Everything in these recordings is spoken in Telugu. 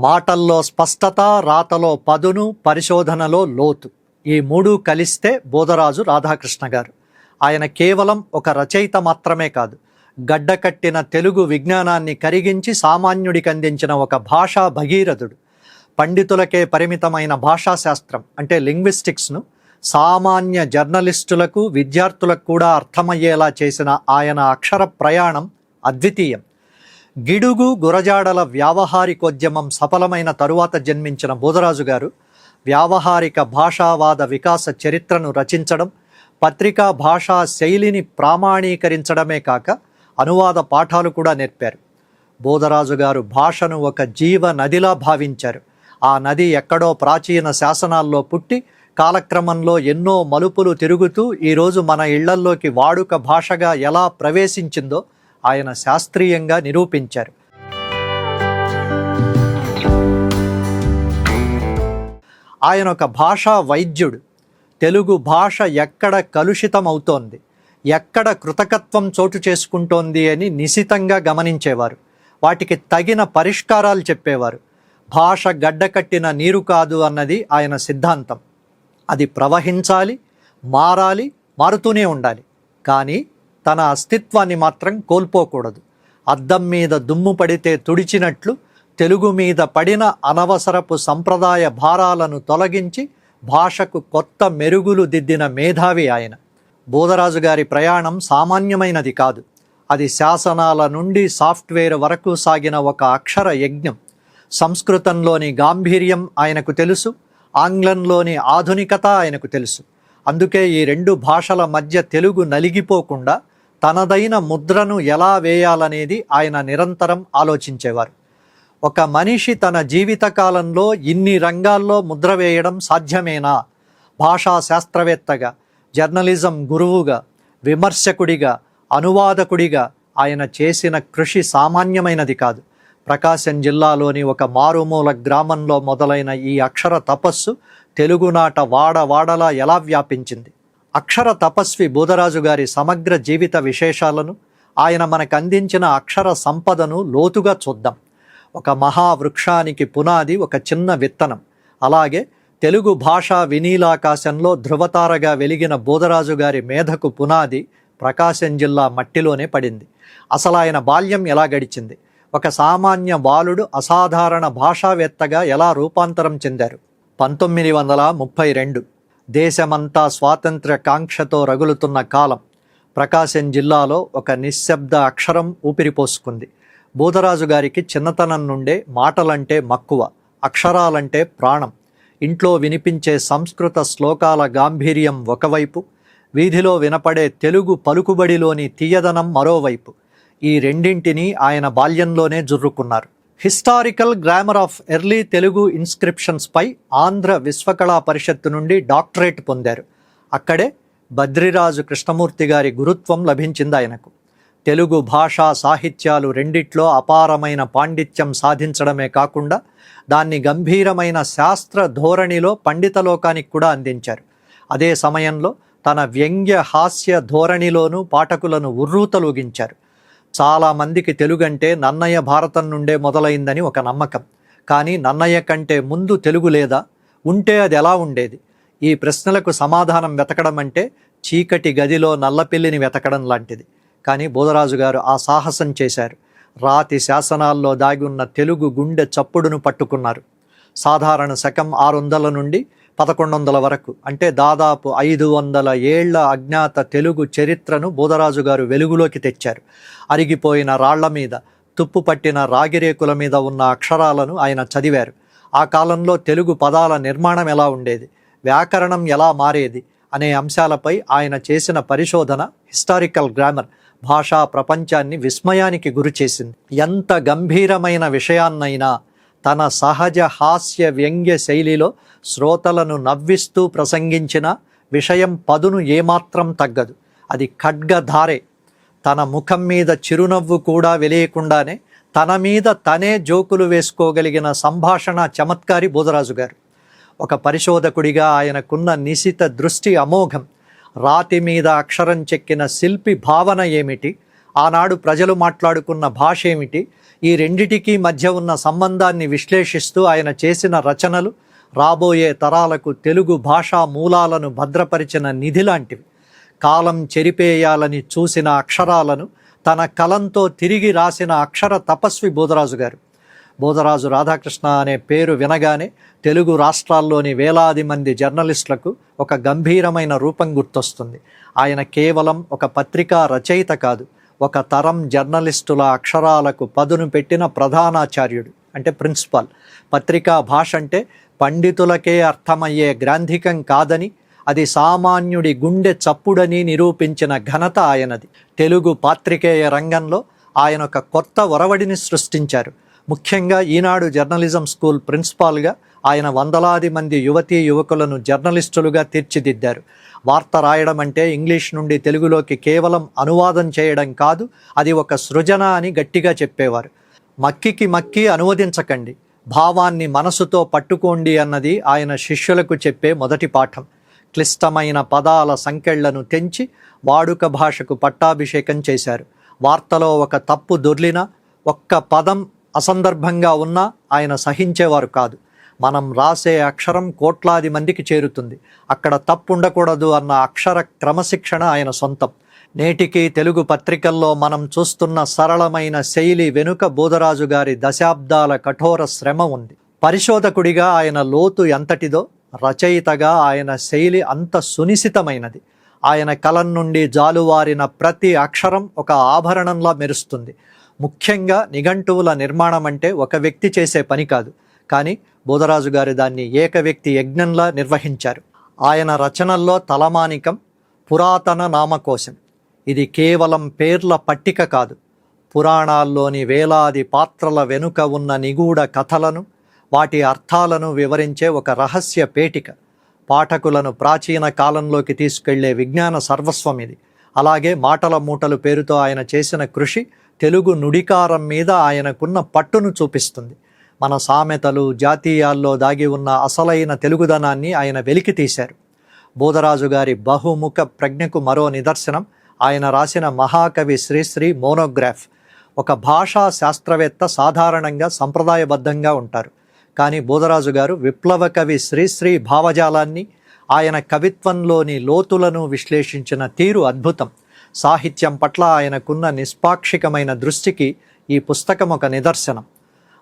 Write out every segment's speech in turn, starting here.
మాటల్లో స్పష్టత, రాతలో పదును, పరిశోధనలో లోతు. ఈ మూడు కలిస్తే బోధరాజు రాధాకృష్ణ గారు. ఆయన కేవలం ఒక రచయిత మాత్రమే కాదు, గడ్డకట్టిన తెలుగు విజ్ఞానాన్ని కరిగించి సామాన్యుడికి అందించిన ఒక భాషా భగీరథుడు. పండితులకే పరిమితమైన భాషాశాస్త్రం అంటే లింగ్విస్టిక్స్ను సామాన్య జర్నలిస్టులకు, విద్యార్థులకు కూడా అర్థమయ్యేలా చేసిన ఆయన అక్షర ప్రయాణం అద్వితీయం. గిడుగు గురజాడల వ్యావహారికోద్యమం సఫలమైన తరువాత జన్మించిన బోధరాజు గారు వ్యావహారిక భాషావాద వికాస చరిత్రను రచించడం, పత్రికా భాషా శైలిని ప్రామాణీకరించడమే కాక అనువాద పాఠాలు కూడా నేర్పారు. బోధరాజు గారు భాషను ఒక జీవ నదిలా భావించారు. ఆ నది ఎక్కడో ప్రాచీన శాసనాల్లో పుట్టి కాలక్రమంలో ఎన్నో మలుపులు తిరుగుతూ ఈరోజు మన ఇళ్లల్లోకి వాడుక భాషగా ఎలా ప్రవేశించిందో ఆయన శాస్త్రీయంగా నిరూపించారు. ఆయన ఒక భాషా వైద్యుడు. తెలుగు భాష ఎక్కడ కలుషితమవుతోంది, ఎక్కడ కృతకత్వం చోటు చేసుకుంటోంది అని నిశితంగా గమనించేవారు. వాటికి తగిన పరిష్కారాలు చెప్పేవారు. భాష గడ్డకట్టిన నీరు కాదు అన్నది ఆయన సిద్ధాంతం. అది ప్రవహించాలి, మారాలి, మారుతూనే ఉండాలి. కానీ తన అస్తిత్వాన్ని మాత్రం కోల్పోకూడదు. అద్దం మీద దుమ్ము పడితే తుడిచినట్లు తెలుగు మీద పడిన అనవసరపు సంప్రదాయ భారాలను తొలగించి భాషకు కొత్త మెరుగులు దిద్దిన మేధావి ఆయన. బోధరాజు గారి ప్రయాణం సామాన్యమైనది కాదు. అది శాసనాల నుండి సాఫ్ట్వేర్ వరకు సాగిన ఒక అక్షర యజ్ఞం. సంస్కృతంలోని గాంభీర్యం ఆయనకు తెలుసు, ఆంగ్లంలోని ఆధునికత ఆయనకు తెలుసు. అందుకే ఈ రెండు భాషల మధ్య తెలుగు నలిగిపోకుండా తనదైన ముద్రను ఎలా వేయాలనేది ఆయన నిరంతరం ఆలోచించేవారు. ఒక మనిషి తన జీవితకాలంలో ఇన్ని రంగాల్లో ముద్ర వేయడం సాధ్యమేనా? భాషా శాస్త్రవేత్తగా, జర్నలిజం గురువుగా, విమర్శకుడిగా, అనువాదకుడిగా ఆయన చేసిన కృషి సామాన్యమైనది కాదు. ప్రకాశం జిల్లాలోని ఒక మారుమూల గ్రామంలో మొదలైన ఈ అక్షర తపస్సు తెలుగునాట వాడవాడలా ఎలా వ్యాపించింది? అక్షర తపస్వి బోధరాజు గారి సమగ్ర జీవిత విశేషాలను, ఆయన మనకు అందించిన అక్షర సంపదను లోతుగా చూద్దాం. ఒక మహావృక్షానికి పునాది ఒక చిన్న విత్తనం. అలాగే తెలుగు భాషా వినీలాకాశంలో ధృవతారగా వెలిగిన బోధరాజు గారి మేధకు పునాది ప్రకాశం జిల్లా మట్టిలోనే పడింది. అసలు ఆయన బాల్యం ఎలా గడిచింది? ఒక సామాన్య బాలుడు అసాధారణ భాషావేత్తగా ఎలా రూపాంతరం చెందారు? 1932 దేశమంతా స్వాతంత్ర్య కాంక్షతో రగులుతున్న కాలం. ప్రకాశం జిల్లాలో ఒక నిశ్శబ్ద అక్షరం ఊపిరిపోసుకుంది. బోధరాజు గారికి చిన్నతనం నుండే మాటలంటే మక్కువ, అక్షరాలంటే ప్రాణం. ఇంట్లో వినిపించే సంస్కృత శ్లోకాల గాంభీర్యం ఒకవైపు, వీధిలో వినపడే తెలుగు పలుకుబడిలోని తీయదనం మరోవైపు. ఈ రెండింటినీ ఆయన బాల్యంలోనే జుర్రుకున్నారు. Historical grammar of early Telugu ఇన్స్క్రిప్షన్స్పై ఆంధ్ర విశ్వకళా పరిషత్తు నుండి డాక్టరేట్ పొందారు. అక్కడే బద్రిరాజు కృష్ణమూర్తి గారి గురుత్వం లభించింది ఆయనకు. తెలుగు భాషా సాహిత్యాలు రెండిట్లో అపారమైన పాండిత్యం సాధించడమే కాకుండా దాన్ని గంభీరమైన శాస్త్ర ధోరణిలో పండితలోకానికి కూడా అందించారు. అదే సమయంలో తన వ్యంగ్య హాస్య ధోరణిలోనూ పాఠకులను ఉర్రూతలూగించారు. చాలామందికి తెలుగంటే నన్నయ్య భారతం నుండే మొదలైందని ఒక నమ్మకం. కానీ నన్నయ్య కంటే ముందు తెలుగు లేదా? ఉంటే అది ఎలా ఉండేది? ఈ ప్రశ్నలకు సమాధానం వెతకడం అంటే చీకటి గదిలో నల్లపిల్లిని వెతకడం లాంటిది. కానీ బోధరాజు గారు ఆ సాహసం చేశారు. రాతి శాసనాల్లో దాగి ఉన్న తెలుగు గుండె చప్పుడును పట్టుకున్నారు. సాధారణ శకం 600 నుండి 1100 వరకు, అంటే దాదాపు 500 ఏళ్ల అజ్ఞాత తెలుగు చరిత్రను బోధరాజు గారు వెలుగులోకి తెచ్చారు. అరిగిపోయిన రాళ్ల మీద, తుప్పు పట్టిన రాగిరేకుల మీద ఉన్న అక్షరాలను ఆయన చదివారు. ఆ కాలంలో తెలుగు పదాల నిర్మాణం ఎలా ఉండేది, వ్యాకరణం ఎలా మారేది అనే అంశాలపై ఆయన చేసిన పరిశోధన హిస్టారికల్ గ్రామర్ భాషా ప్రపంచాన్ని విస్మయానికి గురిచేసింది. ఎంత గంభీరమైన విషయాన్నైనా తన సహజ హాస్య వ్యంగ్య శైలిలో శ్రోతలను నవ్విస్తూ ప్రసంగించిన విషయం పదును ఏమాత్రం తగ్గదు. అది ఖడ్గధారే. తన ముఖం మీద చిరునవ్వు కూడా వెలియకుండానే తన మీద తనే జోకులు వేసుకోగలిగిన సంభాషణ చమత్కారి బోధరాజు గారు. ఒక పరిశోధకుడిగా ఆయనకున్న నిశిత దృష్టి అమోఘం. రాతి మీద అక్షరం చెక్కిన శిల్పి భావన ఏమిటి, ఆనాడు ప్రజలు మాట్లాడుకున్న భాష ఏమిటి, ఈ రెండిటికి మధ్య ఉన్న సంబంధాన్ని విశ్లేషిస్తూ ఆయన చేసిన రచనలు రాబోయే తరాలకు తెలుగు భాషా మూలాలను భద్రపరిచిన నిధి లాంటివి. కాలం చెరిపేయాలని చూసిన అక్షరాలను తన కలంతో తిరిగి రాసిన అక్షర తపస్వి బోదరాజు గారు. బోదరాజు రాధాకృష్ణ అనే పేరు వినగానే తెలుగు రాష్ట్రాల్లోని వేలాది మంది జర్నలిస్టులకు ఒక గంభీరమైన రూపం గుర్తొస్తుంది. ఆయన కేవలం ఒక పత్రికా రచయిత కాదు, ఒక తరం జర్నలిస్టుల అక్షరాలకు పదును పెట్టిన ప్రధానాచార్యుడు, అంటే ప్రిన్సిపాల్. పత్రికా భాష అంటే పండితులకే అర్థమయ్యే గ్రాంధికం కాదని, అది సామాన్యుడి గుండె చప్పుడని నిరూపించిన ఘనత ఆయనది. తెలుగు పాత్రికేయ రంగంలో ఆయన ఒక కొత్త ఒరవడిని సృష్టించారు. ముఖ్యంగా ఈనాడు జర్నలిజం స్కూల్ ప్రిన్సిపాల్గా ఆయన వందలాది మంది యువతీ యువకులను జర్నలిస్టులుగా తీర్చిదిద్దారు. వార్త రాయడం అంటే ఇంగ్లీష్ నుండి తెలుగులోకి కేవలం అనువాదం చేయడం కాదు, అది ఒక సృజన అని గట్టిగా చెప్పేవారు. మక్కికి మక్కి అనువదించకండి, భావాన్ని మనసుతో పట్టుకోండి అన్నది ఆయన శిష్యులకు చెప్పే మొదటి పాఠం. క్లిష్టమైన పదాల సంకెళ్లను తెంచి వాడుక భాషకు పట్టాభిషేకం చేశారు. వార్తలో ఒక తప్పు దొర్లినా, ఒక్క పదం అసందర్భంగా ఉన్నా ఆయన సహించేవారు కాదు. మనం రాసే అక్షరం కోట్లాది మందికి చేరుతుంది, అక్కడ తప్పు ఉండకూడదు అన్న అక్షర క్రమశిక్షణ ఆయన సొంతం. నేటికి తెలుగు పత్రికల్లో మనం చూస్తున్న సరళమైన శైలి వెనుక బోదరాజు గారి దశాబ్దాల కఠోర శ్రమ ఉంది. పరిశోధకుడిగా ఆయన లోతు ఎంతటిదో, రచయితగా ఆయన శైలి అంత సునిశితమైనది. ఆయన కలం నుండి జాలువారిన ప్రతి అక్షరం ఒక ఆభరణంలా మెరుస్తుంది. ముఖ్యంగా నిఘంటువుల నిర్మాణం అంటే ఒక వ్యక్తి చేసే పని కాదు, కానీ బోదరాజు గారు దాన్ని ఏక వ్యక్తి యజ్ఞంలా నిర్వహించారు. ఆయన రచనల్లో తలమానికం పురాతన నామకోశం. ఇది కేవలం పేర్ల పట్టిక కాదు, పురాణాల్లోని వేలాది పాత్రల వెనుక ఉన్న నిగూఢ కథలను, వాటి అర్థాలను వివరించే ఒక రహస్య పేటిక. పాఠకులను ప్రాచీన కాలంలోకి తీసుకెళ్లే విజ్ఞాన సర్వస్వం ఇది. అలాగే మాటల మూటలు పేరుతో ఆయన చేసిన కృషి తెలుగు నుడికారం మీద ఆయనకున్న పట్టును చూపిస్తుంది. మన సామెతలు, జాతీయాల్లో దాగి ఉన్న అసలైన తెలుగుదనాన్ని ఆయన వెలికి తీశారు. బోదరాజు గారి బహుముఖ ప్రజ్ఞకు మరో నిదర్శనం ఆయన రాసిన మహాకవి శ్రీశ్రీ మోనోగ్రాఫ్. ఒక భాషా శాస్త్రవేత్త సాధారణంగా సంప్రదాయబద్ధంగా ఉంటారు, కానీ బోదరాజు గారు విప్లవ కవి శ్రీశ్రీ భావజాలాన్ని, ఆయన కవిత్వంలోని లోతులను విశ్లేషించిన తీరు అద్భుతం. సాహిత్యం పట్ల ఆయనకున్న నిష్పాక్షికమైన దృష్టికి ఈ పుస్తకం ఒక నిదర్శనం.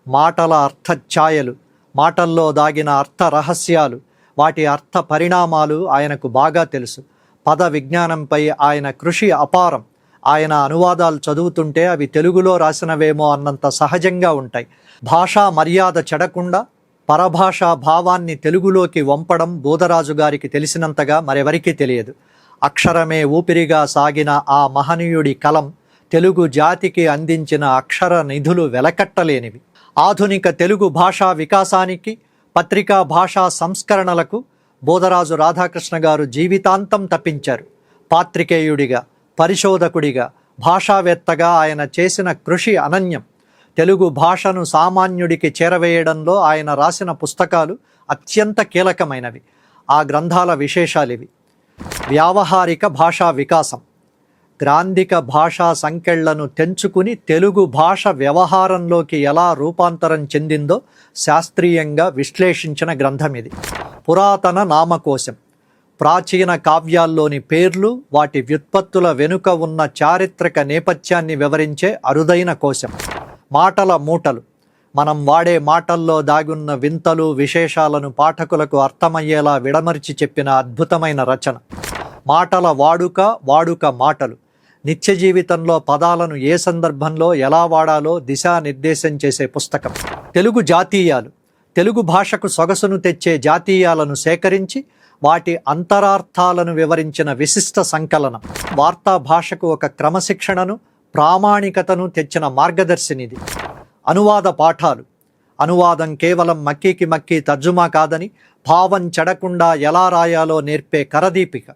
మాటల అర్థఛాయలు, మాటల్లో దాగిన అర్థ రహస్యాలు, వాటి అర్థ పరిణామాలు ఆయనకు బాగా తెలుసు. పద విజ్ఞానంపై ఆయన కృషి అపారం. ఆయన అనువాదాలు చదువుతుంటే అవి తెలుగులో రాసినవేమో అన్నంత సహజంగా ఉంటాయి. భాషా మర్యాద చెడకుండా పరభాషా భావాన్ని తెలుగులోకి వంపడం బోదరాజు గారికి తెలిసినంతగా మరెవరికీ తెలియదు. అక్షరమే ఊపిరిగా సాగిన ఆ మహనీయుడి కలం తెలుగు జాతికి అందించిన అక్షర నిధులు వెలకట్టలేనివి. ఆధునిక తెలుగు భాషా వికాసానికి, పత్రికా భాషా సంస్కరణలకు బోదరాజు రాధాకృష్ణ గారు జీవితాంతం తప్పించారు. పాత్రికేయుడిగా, పరిశోధకుడిగా, భాషావేత్తగా ఆయన చేసిన కృషి అనన్యం. తెలుగు భాషను సామాన్యుడికి చేరవేయడంలో ఆయన రాసిన పుస్తకాలు అత్యంత కీలకమైనవి. ఆ గ్రంథాల విశేషాలివి: వ్యావహారిక భాషా వికాసం, గ్రాంధిక భాషా సంకెళ్లను తెంచుకుని తెలుగు భాష వ్యవహారంలోకి ఎలా రూపాంతరం చెందిందో శాస్త్రీయంగా విశ్లేషించిన గ్రంథం ఇది. పురాతన నామకోశం, ప్రాచీన కావ్యాల్లోని పేర్లు, వాటి వ్యుత్పత్తుల వెనుక ఉన్న చారిత్రక నేపథ్యాన్ని వివరించే అరుదైన కోశం. మాటల మూటలు, మనం వాడే మాటల్లో దాగున్న వింతలు, విశేషాలను పాఠకులకు అర్థమయ్యేలా విడమర్చి చెప్పిన అద్భుతమైన రచన. మాటల వాడుక మాటలు, నిత్య జీవితంలో పదాలను ఏ సందర్భంలో ఎలా వాడాలో దిశానిర్దేశం చేసే పుస్తకం. తెలుగు జాతీయాలు, తెలుగు భాషకు సొగసును తెచ్చే జాతీయాలను సేకరించి వాటి అంతరార్థాలను వివరించిన విశిష్ట సంకలనం. వార్తా భాషకు ఒక క్రమశిక్షణను, ప్రామాణికతను తెచ్చిన మార్గదర్శినిది. అనువాద పాఠాలు, అనువాదం కేవలం మక్కీకి మక్కీ తర్జుమా కాదని, భావం చెడకుండా ఎలా రాయాలో నేర్పే కరదీపిక.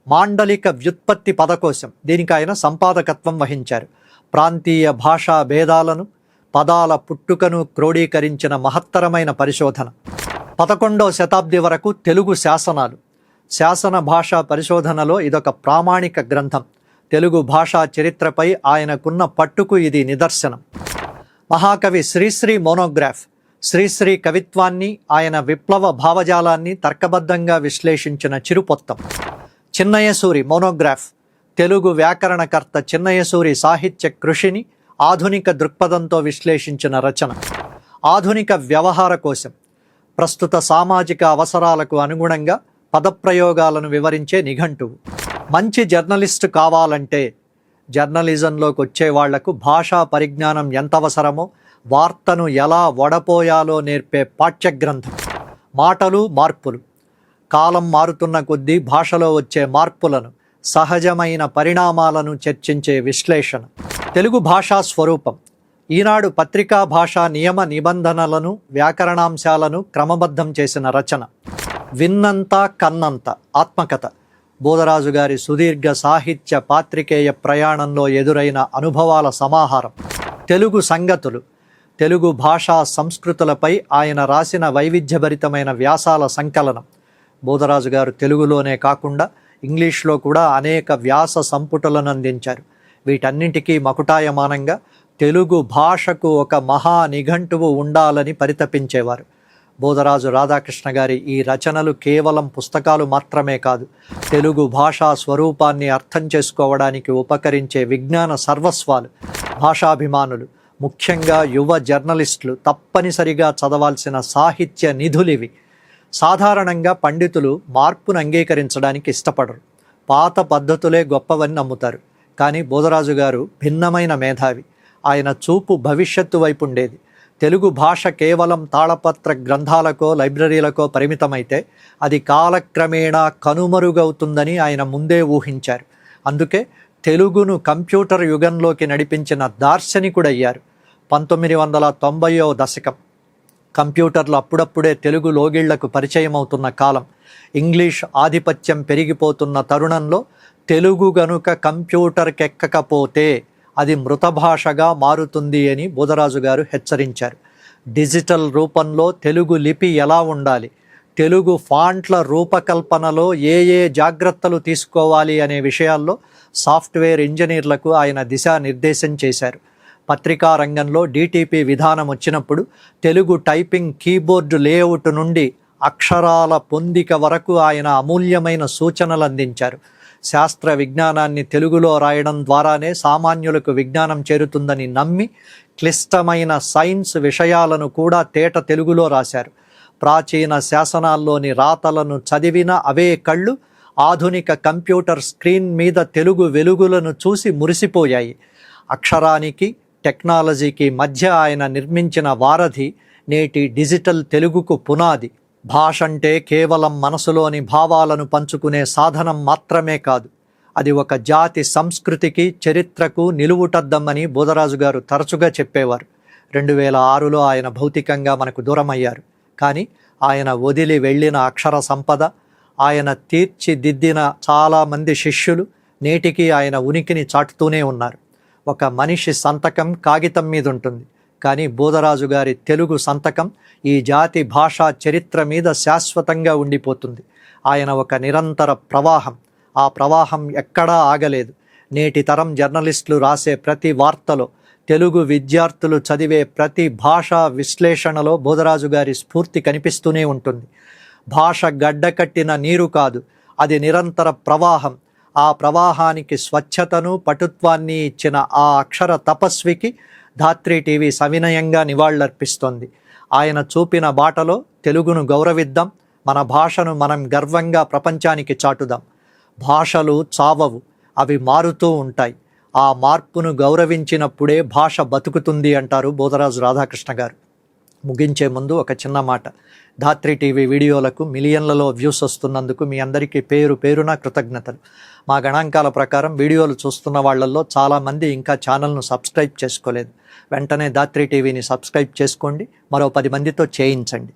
మాండలిక వ్యుత్పత్తి పదకోశం, దీనికి ఆయన సంపాదకత్వం వహించారు. ప్రాంతీయ భాషా భేదాలను, పదాల పుట్టుకను క్రోడీకరించిన మహత్తరమైన పరిశోధన. 11వ శతాబ్ది వరకు తెలుగు శాసనాలు, శాసన భాషా పరిశోధనలో ఇదొక ప్రామాణిక గ్రంథం. తెలుగు భాషా చరిత్రపై ఆయనకున్న పట్టుకు ఇది నిదర్శనం. మహాకవి శ్రీశ్రీ మోనోగ్రాఫ్. శ్రీశ్రీ కవిత్వాన్ని, ఆయన విప్లవ భావజాలాన్ని తర్కబద్ధంగా విశ్లేషించిన చిరుపొత్తం. చిన్నయసూరి మోనోగ్రాఫ్. తెలుగు వ్యాకరణకర్త చిన్నయసూరి సాహిత్య కృషిని ఆధునిక దృక్పథంతో విశ్లేషించిన రచన. ఆధునిక వ్యవహార కోశం. ప్రస్తుత సామాజిక అవసరాలకు అనుగుణంగా పదప్రయోగాలను వివరించే నిఘంటువు. మంచి జర్నలిస్టు కావాలంటే జర్నలిజంలోకి వచ్చే వాళ్లకు భాషా పరిజ్ఞానం ఎంత అవసరమో వార్తను ఎలా వడపోయాలో నేర్పే పాఠ్యగ్రంథం. మాటలు మార్పులు. కాలం మారుతున్న కొద్దీ భాషలో వచ్చే మార్పులను, సహజమైన పరిణామాలను చర్చించే విశ్లేషణ. తెలుగు భాషా స్వరూపం. ఈనాడు పత్రికా భాషా నియమ నిబంధనలను, వ్యాకరణాంశాలను క్రమబద్ధం చేసిన రచన. విన్నంత కన్నంత. ఆత్మకథ. బోధరాజు గారి సుదీర్ఘ సాహిత్య పాత్రికేయ ప్రయాణంలో ఎదురైన అనుభవాల సమాహారం. తెలుగు సంగతులు. తెలుగు భాషా సంస్కృతులపై ఆయన రాసిన వైవిధ్యభరితమైన వ్యాసాల సంకలనం. బోధరాజు గారు తెలుగులోనే కాకుండా ఇంగ్లీష్లో కూడా అనేక వ్యాస సంపుటలను అందించారు. వీటన్నింటికీ మకుటాయమానంగా తెలుగు భాషకు ఒక మహా నిఘంటువు ఉండాలని పరితపించేవారు. బోధరాజు రాధాకృష్ణ గారి ఈ రచనలు కేవలం పుస్తకాలు మాత్రమే కాదు, తెలుగు భాషా స్వరూపాన్ని అర్థం చేసుకోవడానికి ఉపకరించే విజ్ఞాన సర్వస్వాలు. భాషాభిమానులు, ముఖ్యంగా యువ జర్నలిస్టులు తప్పనిసరిగా చదవాల్సిన సాహిత్య నిధులివి. సాధారణంగా పండితులు మార్పును అంగీకరించడానికి ఇష్టపడరు, పాత పద్ధతులే గొప్పవని నమ్ముతారు. కానీ బోధరాజు గారు భిన్నమైన మేధావి. ఆయన చూపు భవిష్యత్తు వైపు ఉండేది. తెలుగు భాష కేవలం తాళపత్ర గ్రంథాలకో లైబ్రరీలకో పరిమితమైతే అది కాలక్రమేణా కనుమరుగవుతుందని ఆయన ముందే ఊహించారు. అందుకే తెలుగును కంప్యూటర్ యుగంలోకి నడిపించిన దార్శనికుడయ్యారు. 1990వ దశకం. కంప్యూటర్లు అప్పుడప్పుడే తెలుగు లోగిళ్లకు పరిచయం అవుతున్న కాలం. ఇంగ్లీష్ ఆధిపత్యం పెరిగిపోతున్న తరుణంలో తెలుగు గనుక కంప్యూటర్కెక్కకపోతే అది మృత భాషగా మారుతుంది అని బోధరాజు గారు హెచ్చరించారు. డిజిటల్ రూపంలో తెలుగు లిపి ఎలా ఉండాలి, తెలుగు ఫాంట్ల రూపకల్పనలో ఏ జాగ్రత్తలు తీసుకోవాలి అనే విషయాల్లో సాఫ్ట్వేర్ ఇంజనీర్లకు ఆయన దిశానిర్దేశం చేశారు. పత్రికా రంగంలో డిటిపి విధానం వచ్చినప్పుడు తెలుగు టైపింగ్ కీబోర్డు లేఅవుట్ నుండి అక్షరాల పొందిక వరకు ఆయన అమూల్యమైన సూచనలు అందించారు. శాస్త్ర విజ్ఞానాన్ని తెలుగులో రాయడం ద్వారానే సామాన్యులకు విజ్ఞానం చేరుతుందని నమ్మి క్లిష్టమైన సైన్స్ విషయాలను కూడా తేట తెలుగులో రాశారు. ప్రాచీన శాసనాల్లోని రాతలను చదివిన అవే కళ్ళు ఆధునిక కంప్యూటర్ స్క్రీన్ మీద తెలుగు వెలుగులను చూసి మురిసిపోయాయి. అక్షరానికి టెక్నాలజీకి మధ్య ఆయన నిర్మించిన వారధి నేటి డిజిటల్ తెలుగుకు పునాది. భాష అంటే కేవలం మనసులోని భావాలను పంచుకునే సాధనం మాత్రమే కాదు, అది ఒక జాతి సంస్కృతికి, చరిత్రకు నిలువుటద్దమని బోధరాజు గారు తరచుగా చెప్పేవారు. 2006లో ఆయన భౌతికంగా మనకు దూరమయ్యారు. కానీ ఆయన వదిలి వెళ్ళిన అక్షర సంపద, ఆయన తీర్చిదిద్దిన చాలామంది శిష్యులు నేటికి ఆయన ఉనికిని చాటుతూనే ఉన్నారు. ఒక మనిషి సంతకం కాగితం మీద ఉంటుంది, కానీ బోధరాజు గారి తెలుగు సంతకం ఈ జాతి భాషా చరిత్ర మీద శాశ్వతంగా ఉండిపోతుంది. ఆయన ఒక నిరంతర ప్రవాహం. ఆ ప్రవాహం ఎక్కడా ఆగలేదు. నేటి తరం జర్నలిస్టులు రాసే ప్రతి వార్తలో, తెలుగు విద్యార్థులు చదివే ప్రతి భాషా విశ్లేషణలో బోధరాజు గారి స్ఫూర్తి కనిపిస్తూనే ఉంటుంది. భాష గడ్డకట్టిన నీరు కాదు, అది నిరంతర ప్రవాహం. ఆ ప్రవాహానికి స్వచ్ఛతను, పటుత్వాన్ని ఇచ్చిన ఆ అక్షర తపస్వికి ధాత్రి టీవీ సవినయంగా నివాళులర్పిస్తోంది. ఆయన చూపిన బాటలో తెలుగును గౌరవిద్దాం, మన భాషను మనం గర్వంగా ప్రపంచానికి చాటుదాం. భాషలు చావవు, అవి మారుతూ ఉంటాయి. ఆ మార్పును గౌరవించినప్పుడే భాష బతుకుతుంది అంటారు బోధరాజు రాధాకృష్ణ గారు. ముగించే ముందు ఒక చిన్న మాట. ధాత్రి టీవీ వీడియోలకు మిలియన్లలో వ్యూస్ వస్తున్నందుకు మీ అందరికీ పేరు పేరున కృతజ్ఞతలు. మా గణాంకాల ప్రకారం వీడియోలు చూస్తున్న వాళ్ళల్లో చాలామంది ఇంకా ఛానల్ను సబ్స్క్రైబ్ చేసుకోలేదు. వెంటనే ధాత్రి టీవీని సబ్స్క్రైబ్ చేసుకోండి, మరో 10 మందితో చేయించండి.